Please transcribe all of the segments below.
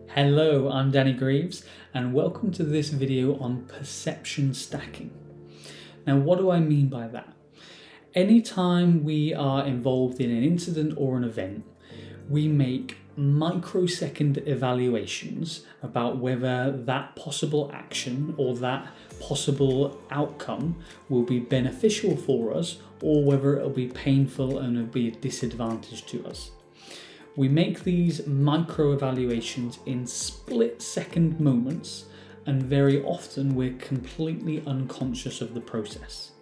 Hello, I'm Danny Greaves and welcome to this video on perception stacking. Now, what do I mean by that? Anytime we are involved in an incident or an event, we make microsecond evaluations about whether that possible action or that possible outcome will be beneficial for us or whether it'll be painful and it'll be a disadvantage to us. We make these micro evaluations in split-second moments, and very often we're completely unconscious of the process.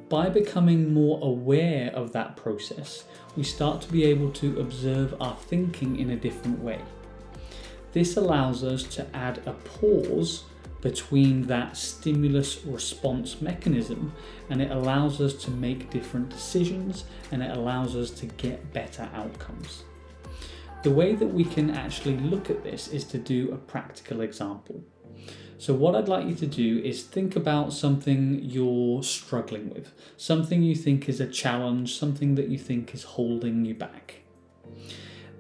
By becoming more aware of that process, we start to be able to observe our thinking in a different way. This allows us to add a pause between that stimulus response mechanism, and it allows us to make different decisions, and it allows us to get better outcomes. The way that we can actually look at this is to do a practical example. So what I'd like you to do is think about something you're struggling with, something you think is a challenge, something that you think is holding you back.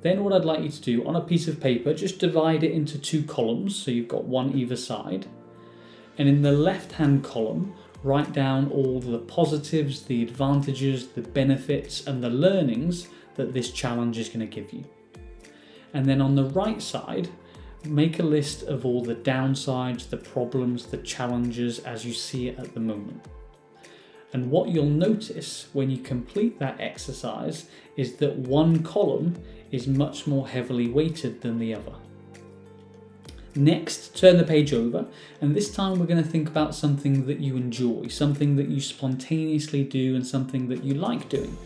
Then what I'd like you to do on a piece of paper, just divide it into two columns, so you've got one either side. And in the left-hand column, write down all the positives, the advantages, the benefits, and the learnings that this challenge is going to give you. And then on the right side, make a list of all the downsides, the problems, the challenges as you see it at the moment. And what you'll notice when you complete that exercise is that one column is much more heavily weighted than the other. Next, turn the page over, and this time we're going to think about something that you enjoy, something that you spontaneously do and something that you like doing.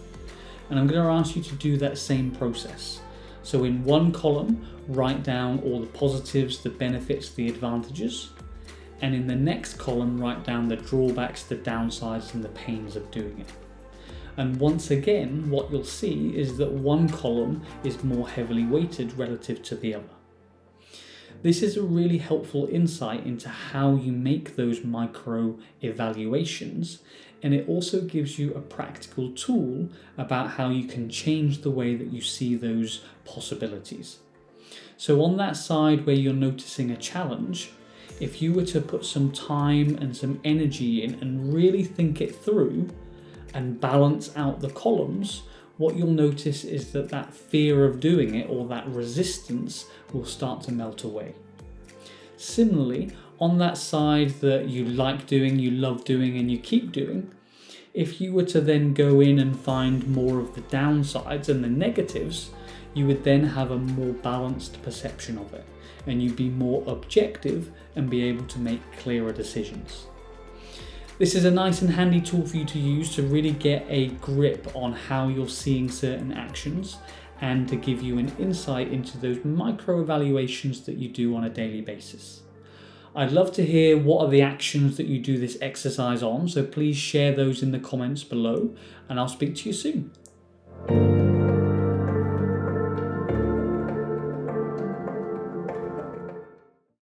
And I'm going to ask you to do that same process. So in one column, write down all the positives, the benefits, the advantages. And in the next column, write down the drawbacks, the downsides, and the pains of doing it. And once again, what you'll see is that one column is more heavily weighted relative to the other. This is a really helpful insight into how you make those micro evaluations, and it also gives you a practical tool about how you can change the way that you see those possibilities. So on that side where you're noticing a challenge, if you were to put some time and some energy in and really think it through and balance out the columns, what you'll notice is that that fear of doing it or that resistance will start to melt away. Similarly, on that side that you like doing, you love doing, and you keep doing, if you were to then go in and find more of the downsides and the negatives, you would then have a more balanced perception of it, and you'd be more objective and be able to make clearer decisions. This is a nice and handy tool for you to use to really get a grip on how you're seeing certain actions and to give you an insight into those micro evaluations that you do on a daily basis. I'd love to hear what are the actions that you do this exercise on, so please share those in the comments below, and I'll speak to you soon.